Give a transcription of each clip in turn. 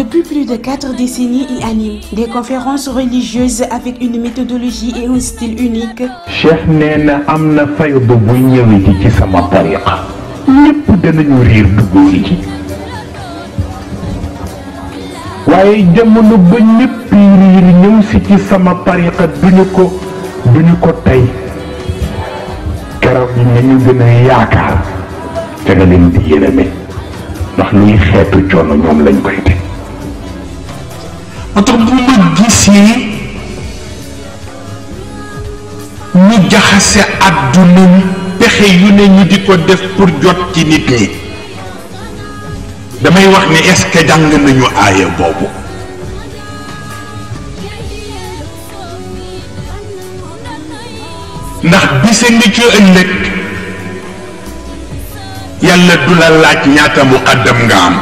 Depuis plus de 4 décennies, il anime des conférences religieuses avec une méthodologie et un style unique. Cheikh nee na am na faydu bu ñëwee ci sama tariqa ñëpp danañu riir dugg ci waaye jamono ba ñëpp riir ñëw si ci sama tariqa duñu ko tey keroog ñu gën a yaakaar te nga leen di yërëme ndax luy xeetu coono ñoom lañ koy teg. moo tax bu ma gisee ñu jaxase àdduna mi pexe yu ne ñu di ko def pour jot ci nit ñi damay wax ni est-ce que jàng nañu aaya boobu ndax bise ngi ci ëllëg yàlla du la laaj ñaata muqaddam nga am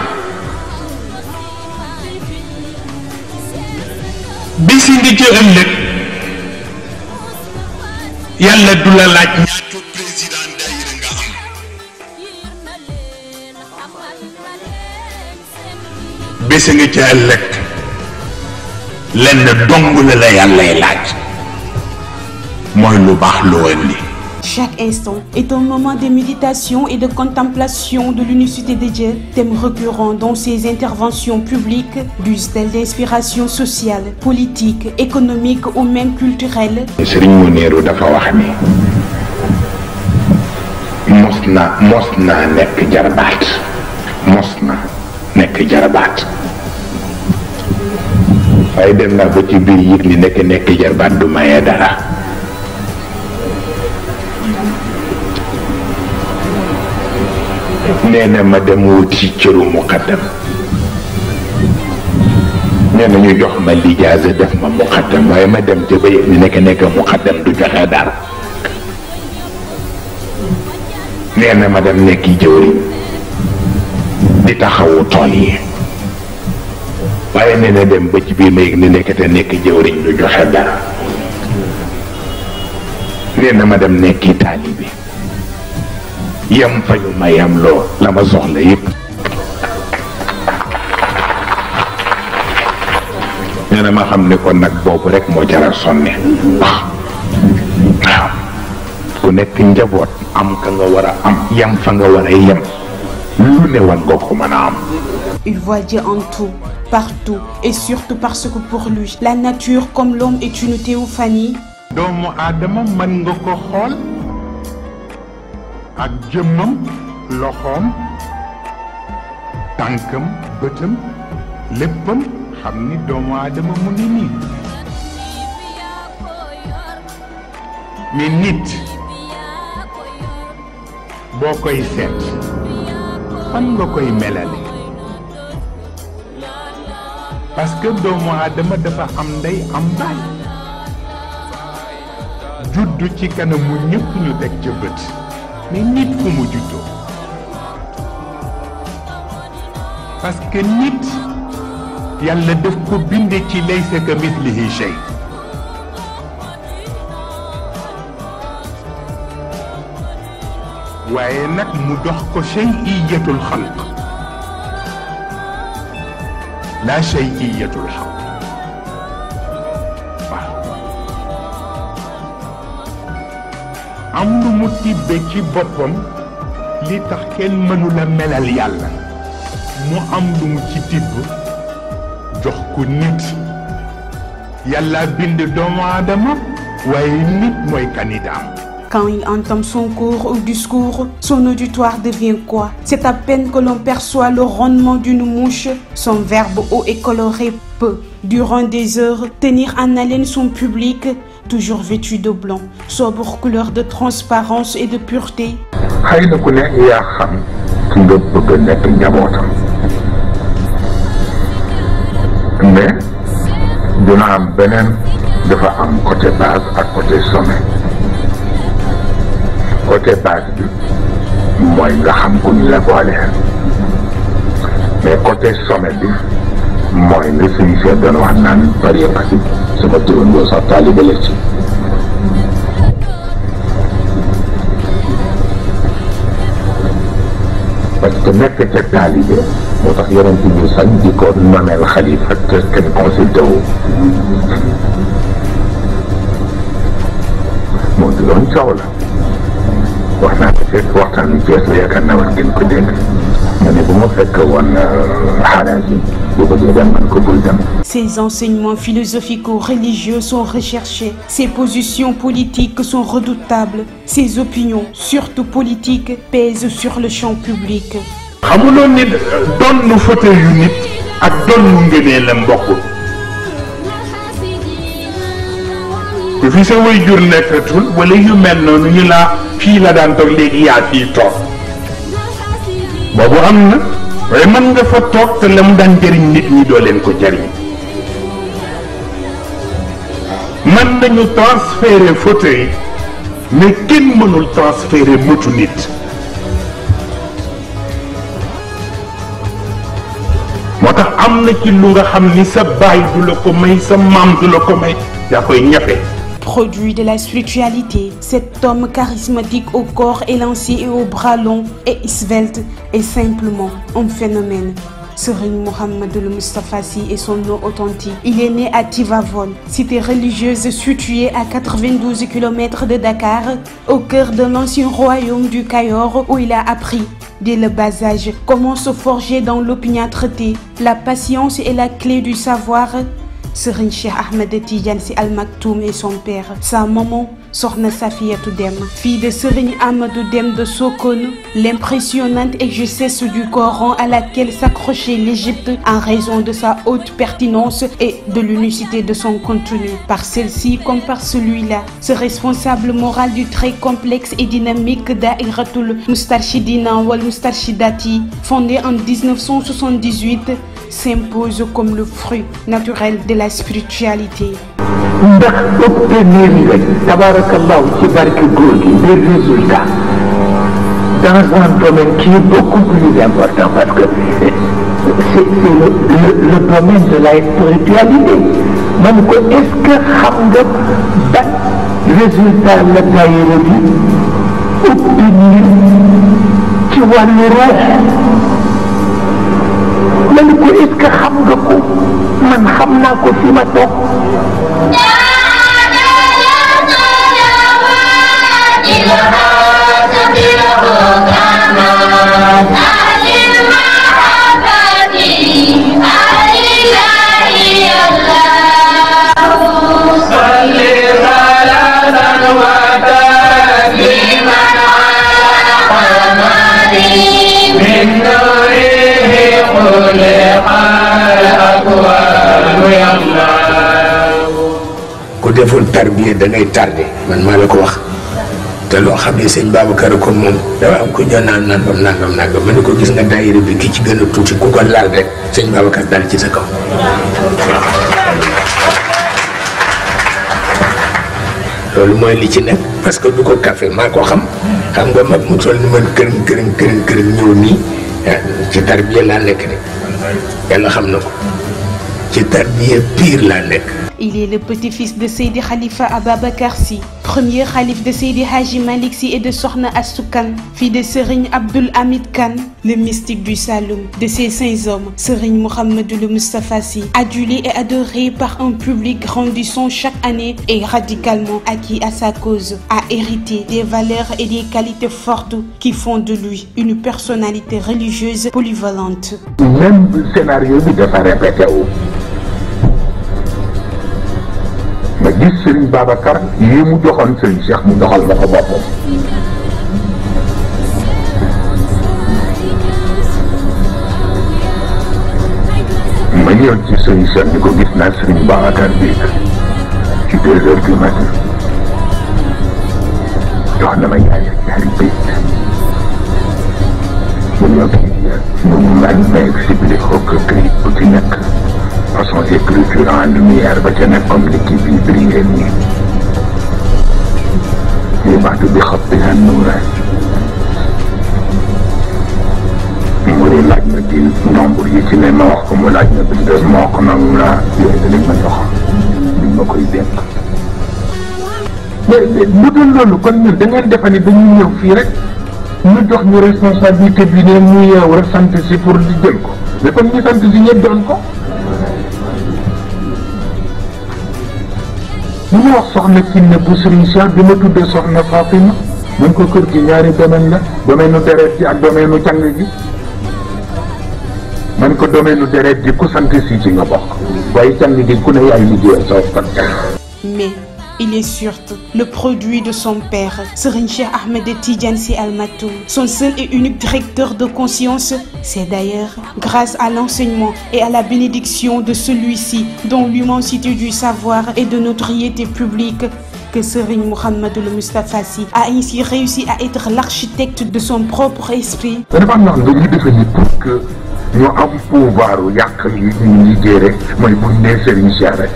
bisi ngi ci ëllëg yàlla du la laaj ñaata président daayira nga am bisi ngi ci ëllëg lenn dong la yàllay laaj mooy lu baax loo andi. Chaque instant est un moment de méditation et de contemplation de l'unicité de Dieu, thème récurrent dans ses interventions publiques, du style d'inspiration sociale, politique, économique ou même culturelle. Serigne Mounirou dafa wax ni mos na nekk jarbaat waaye dem naa ba ci biir yëg ni nekk jarbaat du maye dara. nee na ma dem wuti cëru muqaddam nee na ñu jox ma lijaasa def ma muqaddam waaye ma dem ca ba yëg ni nekk muqaddam du joxe dara. nee na ma dem nekki jëwriñ di taxawu tool yi waaye nee na dem ba ci biir ma yëg ni nekk jëwriñ du joxe dara. nee na ma dem nekki taalibe yam fa ñu ma yam loo la ma soxla yëpp. nee na ma xam ne kon nag boobu rek moo jaral sonne. waaw ku nekk njaboot am ka nga war a am yam fa nga war a yem lu ne war nga ko mën a am. Il voit Dieu en tout, partout et surtout parce que pour lui, la nature comme l'homme est une théophanie. doomu aadama mën nga ko xool ak jëmmam loxoom tànkam bëtam léppam xam ni doomu aadama mu ngi nii mais nit boo koy seet fan nga koy melale parce que doomu aadama dafa am ndey am baay juddu ci kanamu ñëpp ñu teg ca bët mais nit fu mu juddoo parce que nit yàlla daf ko binde ci laysa ka mislihi shay waaye nag mu jox ko shay'iyatul xalq la shay'iyatul xalq am lu mu tibbe ci boppam li tax kenn mënula melal yàlla mu am lu mu ci tibb jox ko nit yàlla bind doomu aadama waaye nit mooy candidat. Quand il entame son cours ou discours, son auditoire devient quoi? C'est à peine que l'on perçoit le ronronnement d'une mouche. Son verbe haut et coloré peut, durant des heures, tenir en haleine son public, toujours vêtu de blanc, sobre couleur de transparence et de pureté. xëy na ku ne yaa xam ki nga bëgg a nekk njabootam mais dina am beneen dafa am côté base ak côté sommet côté base bi mooy nga xam ku ñu la booleel mais côté sommet bi mooy nga suñu seet doon wax naan tariqa bi sama turandoo sax taalibe la ci parce que te nekk ca taalibe moo tax yonent bi sañ di ko nomeel xalifa te kenn consulté wu moo di doon coow la wax naa ko fekk waxtaanu Cees la yaakaar naa war ngeen ko dégg ma ne bu ma fekk woon xaaral si bu bëggee dem man ko bul dem. Ses enseignements philosophico-religieux sont recherchés, ses positions politiques sont redoutables, ses opinions, surtout politiques, pèsent sur le champ public. xamuloon ni donnu fauteuil yu nit ak donnu ngënee la mbokkul ku fi sa way jur nekkatul wala yu mel noonu ñu laa fii la daan toog léegi yaa fii toog boobu am na waaye mën nga fa toog te la mu daan jëriñ nit ñi doo leen ko jëriñ mën nañu transférer fauteuil mais kenn mënul transférer mëtu nit moo tax am na ci lu nga xam ni sa baay du la ko may sa maam du la ko may yaa koy ñafe. Produit de la spiritualité, cet homme charismatique au corps élancé et aux bras longs et svelte est simplement un phénomène. Serigne Mouhamadoul Moustapha Sy est son nom authentique. Il est né à Tivaouane, cité religieuse située à 92 km de Dakar, au cœur de l'ancien royaume du Kayor, où il a appris dès le bas âge comment se forger dans l'opiniâtreté. La patience est la clé du savoir. Serigne Cheikh Ahmed Tidiane Sy Al Maktoum est son père. Sa maman, Sokhna Safiatou Dème, fille de Serigne Amadou Dème de Sokone, l'impressionnante exégèse du Coran à laquelle s'accrochait l'Égypte en raison de sa haute pertinence et de l'unicité de son contenu. Par celle-ci comme par celui-là, ce responsable moral du très complexe et dynamique Daïratul Moustarchidina wal Moustarchidati, fondé en 1978, s'impose comme le fruit naturel de la spiritualité. ndax obtenir rek tabarakallahu ci barke góor gi des résultats dans un domaine qui est beaucoup plus important parce que c'est le domaine de la spiritualité man ko est-ce que xam nga ban résultat la daayira bi obtenir ci wàllu ruux man ko est-ce que xam nga ko man xam naa ko fi ma toog ku deful tarbiya da ngay tardé man maa la ko wax te loo xam ne sëñ Babacar ko moom dafa am ko jox naan nangam ma ne ko gis nga daayira bi ki ci gën a tuuti ku ko laal rek sëñ Babacar dal ci sa kaw. loolu mooy li ci nekk parce que du ko café maa ko xam nga mag mu toll ni man kërën ñëw nii ci tarbiya laa nekk de yàlla xam na ko ci tarbiya pire laa nekk. Il est le petit-fils de Seydi Khalifa Ababacar Sy, premier khalife de Seydi Hadji Malick Sy et de Sokhna Astou Kane, fille de Serigne Abdoul Hamid Kane, le mystique du Saloum. De ces saints hommes, Serigne Mouhamadoul Moustapha Sy, adulé et adoré par un public grandissant chaque année et radicalement acquis à sa cause, a hérité des valeurs et des qualités fortes qui font de lui une personnalité religieuse polyvalente. Même scénario bi dafa répété wu. ma gis Serigne Babacar yi mu joxoon Serigne Cheikh mu doxal ma ko boppam. ma ñëw ci Serigne Cheikh ni ko gis naa Serigne Babacar bi ci 2 heures du matin jox na ma ñaari bayt mu ñëw mu ma expliqué ko que këyit bu ci nekk façon écriture en lumière ba ca nekk comme l'équipe bi brillé nii yubatu bi xattiha nuuraan mu di laaj na di nombre yi ci ne ma wax ko mu laaj na bi des ma wax ko nag mu laa yooyu dañ ma jox duñ ma koy dénk mais bu dul loolu kon ñun da ngeen defe ni dañuy ñëw fii rek ñu jox ñu responsabilité bi ne ñu yeew rek sant si pour di jël ko mais comme ñu sant si ñëpp doon ko. ñu ma wax soxna Kiné bu Serigne Cheikh bi ma tuddee soxna Fatima man ko kër gi ñaari domaine la domaine nu deret ji ak domaine nu càng ji man ko domaine nu deret ji ku sant si ci nga bokk waaye càng ji ku ne yaay liggéeyal sa sant. Mais il est surtout le produit de son père, Serigne Cheikh Ahmed Tidiane Sy Al Maktoum, son seul et unique directeur de conscience. C'est d'ailleurs grâce à l'enseignement et à la bénédiction de celui-ci, dont l'immensité du savoir et de notoriété publique, que Serigne Mouhamadou Moustapha Sy a ainsi réussi à être l'architecte de son propre esprit. dafa am ñoo xam ne dañuy defe ni pour que ñu am pouvoir yàq yi ñu liggéey rek mooy buñ nee Serigne Cheikh rek.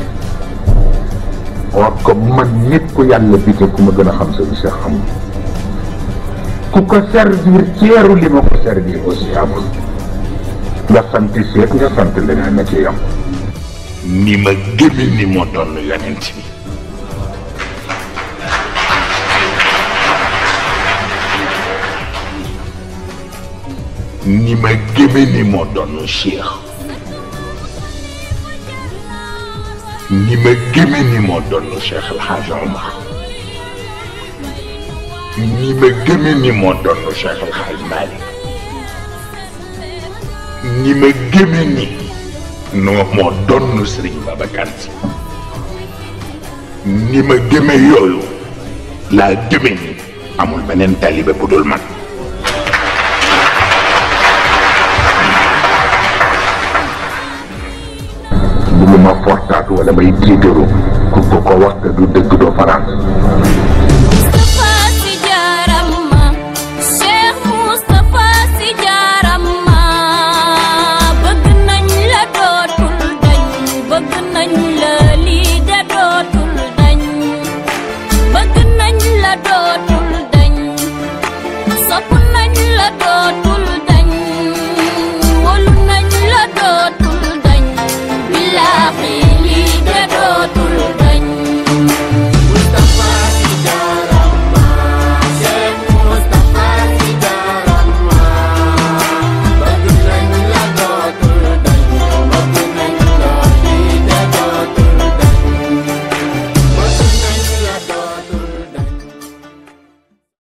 or que man nit ku yàlla bite ku ma gën a xam Serigne Cheikh amul ku ko servir ceeru li ma ko servir aussi amul nga sant seet nga sant leneen na ci yam ni ma gëme ni moo doon yonent bi ni ma gëme ni moo doon Cheikh ni ma gëme ni moo doon Cheikh El Hadj Omar ni ma gëme ni moo doon Cheikh El Hadj Malick ni ma gëme ni moo doon Serigne Babacar Sy ni ma gëme yooyu laa gëme ni amul beneen talibé bu dul man. bu ma fortaatu wala may tiitaru ku ko wax te du dëgg doo faranse